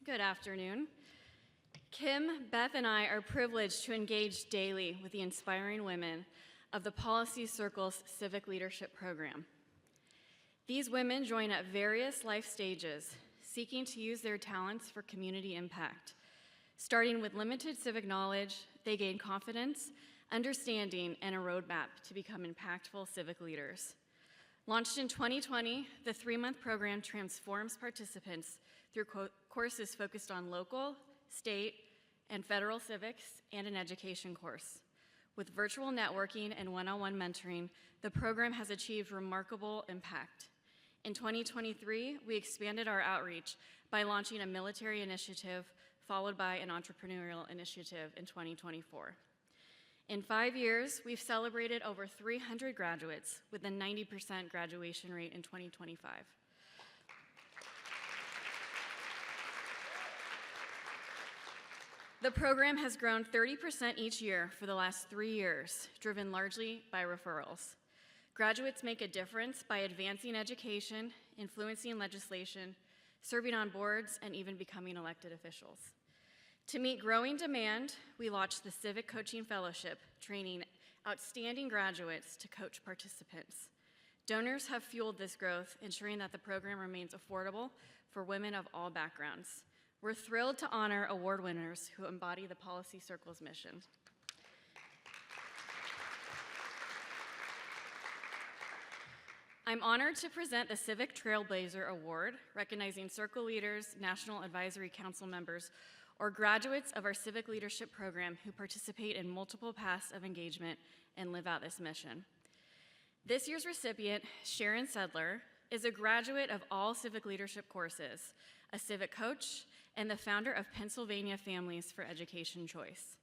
Good afternoon. Kim, Beth, and I are privileged to engage daily with the inspiring women of the Policy Circle's Civic Leadership Program. These women join at various life stages, seeking to use their talents for community impact. Starting with limited civic knowledge, they gain confidence, understanding, and a roadmap to become impactful civic leaders. Launched in 2020, the 3-month program transforms participants through courses focused on local, state, and federal civics and an education course. With virtual networking and one-on-one mentoring, the program has achieved remarkable impact. In 2023, we expanded our outreach by launching a military initiative, followed by an entrepreneurial initiative in 2024. In 5 years, we've celebrated over 300 graduates with a 90% graduation rate in 2025. The program has grown 30% each year for the last 3 years, driven largely by referrals. Graduates make a difference by advancing education, influencing legislation, serving on boards, and even becoming elected officials. To meet growing demand, we launched the Civic Coaching Fellowship, training outstanding graduates to coach participants. Donors have fueled this growth, ensuring that the program remains affordable for women of all backgrounds. We're thrilled to honor award winners who embody the Policy Circle's mission. I'm honored to present the Civic Trailblazer Award, recognizing Circle leaders, National Advisory Council members, or graduates of our Civic Leadership Program who participate in multiple paths of engagement and live out this mission. This year's recipient, Sharon Sedlar, is a graduate of all Civic Leadership courses, a civic coach, and the founder of Pennsylvania Families for Education Choice.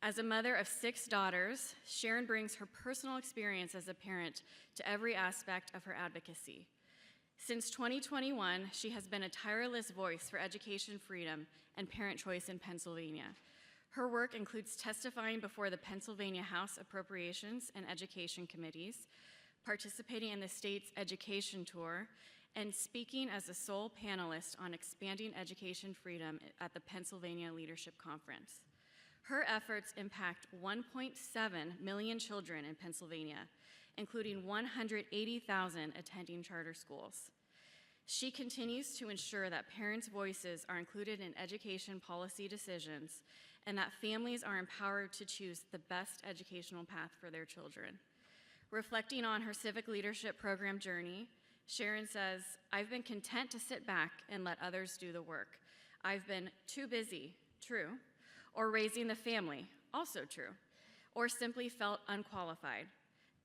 As a mother of 6 daughters, Sharon brings her personal experience as a parent to every aspect of her advocacy. Since 2021, she has been a tireless voice for education freedom and parent choice in Pennsylvania. Her work includes testifying before the Pennsylvania House Appropriations and Education Committees, participating in the state's education tour, and speaking as a sole panelist on expanding education freedom at the Pennsylvania Leadership Conference. Her efforts impact 1.7 million children in Pennsylvania, including 180,000 attending charter schools. She continues to ensure that parents' voices are included in education policy decisions and that families are empowered to choose the best educational path for their children. Reflecting on her Civic Leadership Program journey, Sharon says, "I've been content to sit back and let others do the work. I've been too busy, true, or raising the family, also true, or simply felt unqualified.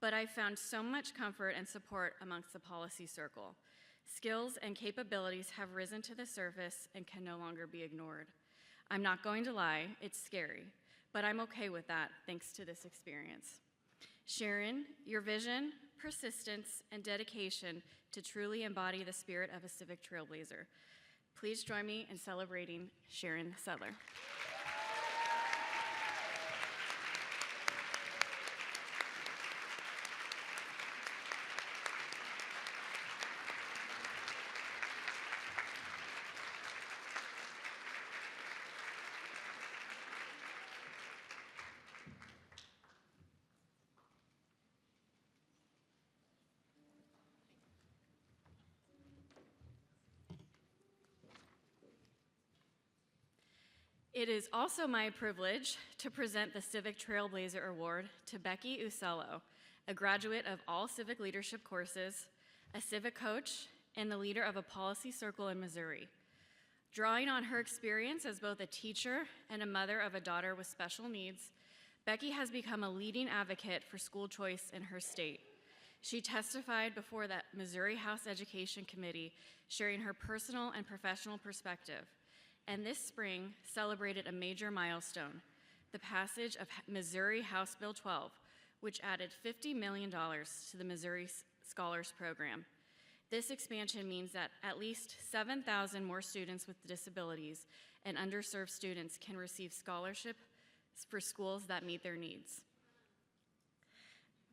But I found so much comfort and support amongst the Policy Circle. Skills and capabilities have risen to the surface and can no longer be ignored. I'm not going to lie, it's scary, but I'm okay with that thanks to this experience." Sharon, your vision, persistence, and dedication to truly embody the spirit of a civic trailblazer. Please join me in celebrating Sharon Sedlar. It is also my privilege to present the Civic Trailblazer Award to Becki Uccello, a graduate of all Civic Leadership courses, a civic coach, and the leader of a policy circle in Missouri. Drawing on her experience as both a teacher and a mother of a daughter with special needs, Becki has become a leading advocate for school choice in her state. She testified before the Missouri House Education Committee, sharing her personal and professional perspective, and this spring celebrated a major milestone, the passage of Missouri House Bill 12, which added $50 million to the Missouri Scholars Program. This expansion means that at least 7,000 more students with disabilities and underserved students can receive scholarships for schools that meet their needs.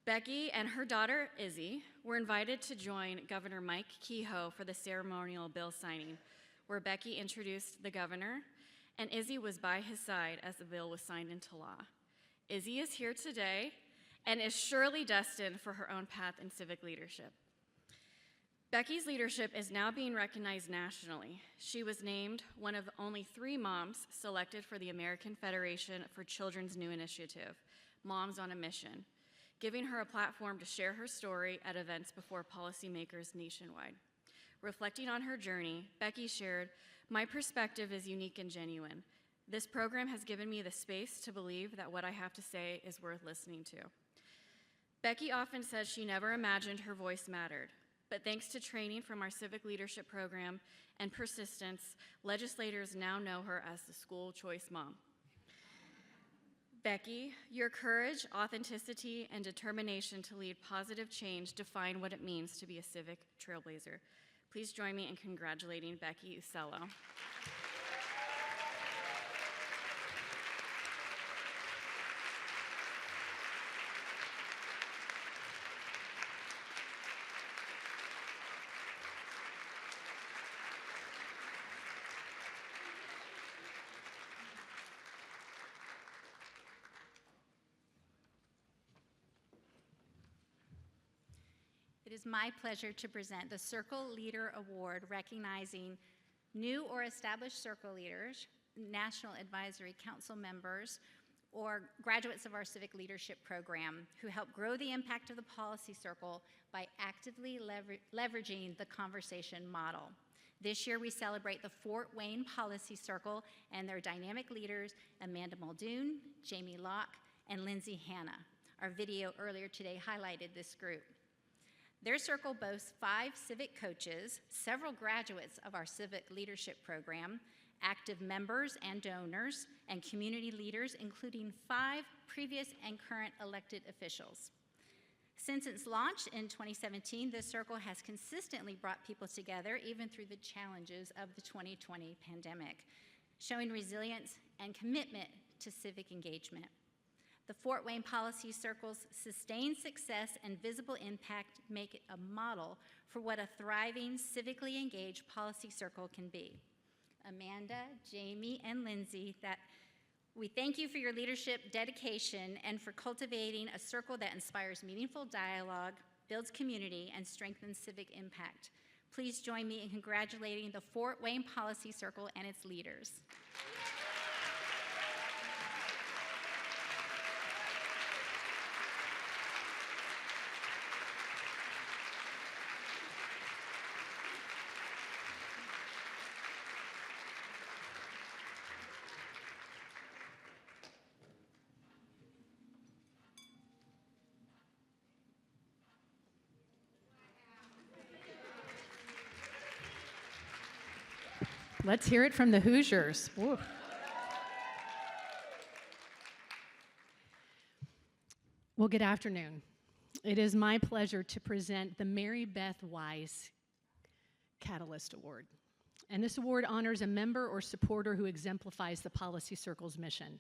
Becki and her daughter, Izzy, were invited to join Governor Mike Kehoe for the ceremonial bill signing, where Becki introduced the governor, and Izzy was by his side as the bill was signed into law. Izzy is here today and is surely destined for her own path in civic leadership. Becki's leadership is now being recognized nationally. She was named one of only 3 moms selected for the American Federation for Children's new initiative, Moms on a Mission, giving her a platform to share her story at events before policymakers nationwide. Reflecting on her journey, Becki shared, "My perspective is unique and genuine. This program has given me the space to believe that what I have to say is worth listening to." Becki often says she never imagined her voice mattered, but thanks to training from our civic leadership program and persistence, legislators now know her as the school choice mom. Becki, your courage, authenticity, and determination to lead positive change define what it means to be a civic trailblazer. Please join me in congratulating Becki Uccello. It is my pleasure to present the Circle Leader Award recognizing new or established circle leaders, National Advisory Council members, or graduates of our civic leadership program who help grow the impact of the policy circle by actively leveraging the conversation model. This year we celebrate the Fort Wayne Policy Circle and their dynamic leaders, Amanda Muldoon, Jamee and Lindsay. Our video earlier today highlighted this group. Their circle boasts 5 civic coaches, several graduates of our civic leadership program, active members and donors, and community leaders, including 5 previous and current elected officials. Since its launch in 2017, this circle has consistently brought people together, even through the challenges of the 2020 pandemic, showing resilience and commitment to civic engagement. The Fort Wayne Policy Circle's sustained success and visible impact make it a model for what a thriving, civically engaged policy circle can be. Amanda, Jamie, and Lindsay, we thank you for your leadership, dedication, and for cultivating a circle that inspires meaningful dialogue, builds community, and strengthens civic impact. Please join me in congratulating the Fort Wayne Policy Circle and its leaders. Let's hear it from the Hoosiers. Woo. Well, good afternoon. It is my pleasure to present the Mary Beth Weiss Catalyst Award. And this award honors a member or supporter who exemplifies the Policy Circle's mission,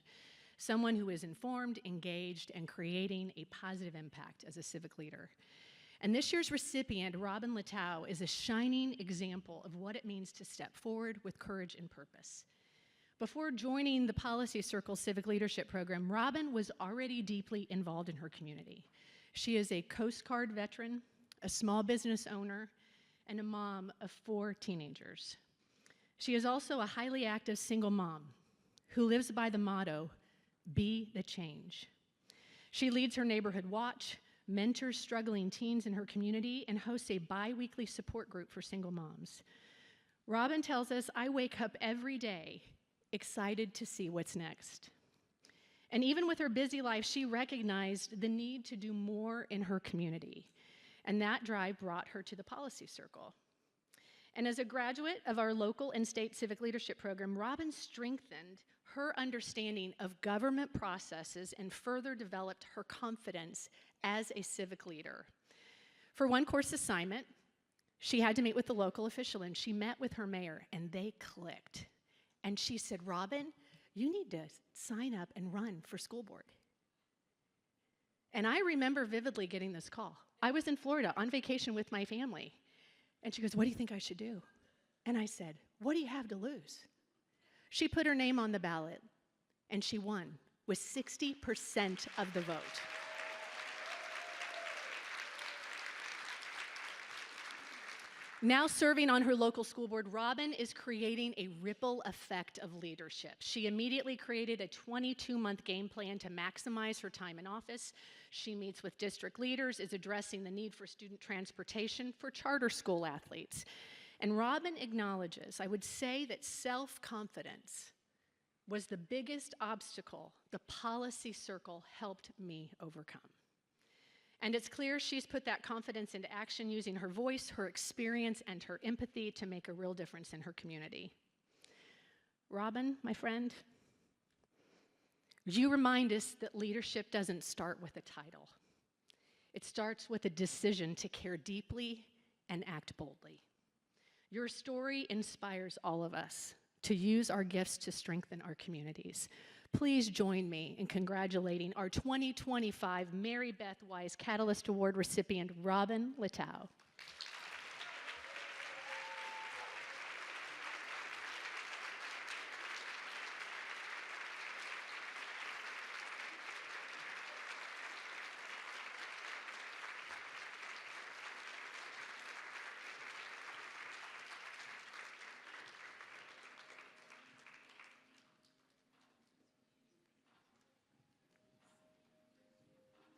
someone who is informed, engaged, and creating a positive impact as a civic leader. And this year's recipient, Robin Littau, is a shining example of what it means to step forward with courage and purpose. Before joining the Policy Circle Civic Leadership Program, Robin was already deeply involved in her community. She is a Coast Guard veteran, a small business owner, and a mom of 4 teenagers. She is also a highly active single mom who lives by the motto, "Be the change." She leads her neighborhood watch, mentors struggling teens in her community, and hosts a bi-weekly support group for single moms. Robin tells us, "I wake up every day excited to see what's next." And even with her busy life, she recognized the need to do more in her community. And that drive brought her to the Policy Circle. And as a graduate of our local and state civic leadership program, Robin strengthened her understanding of government processes and further developed her confidence as a civic leader. For one course assignment, she had to meet with the local official, and she met with her mayor, and they clicked. And she said, "Robin, you need to sign up and run for school board." And I remember vividly getting this call. I was in Florida on vacation with my family. And she goes, "What do you think I should do?" And I said, what do you have to lose? She put her name on the ballot, and she won with 60% of the vote. Now serving on her local school board, Robin is creating a ripple effect of leadership. She immediately created a 22-month game plan to maximize her time in office. She meets with district leaders, is addressing the need for student transportation for charter school athletes. And Robin acknowledges, I would say that self-confidence was the biggest obstacle the policy circle helped me overcome. And it's clear she's put that confidence into action using her voice, her experience, and her empathy to make a real difference in her community. Robin, my friend, would you remind us that leadership doesn't start with a title? It starts with a decision to care deeply and act boldly. Your story inspires all of us to use our gifts to strengthen our communities. Please join me in congratulating our 2025 Mary Beth Weiss Catalyst Award recipient, Robin Littau.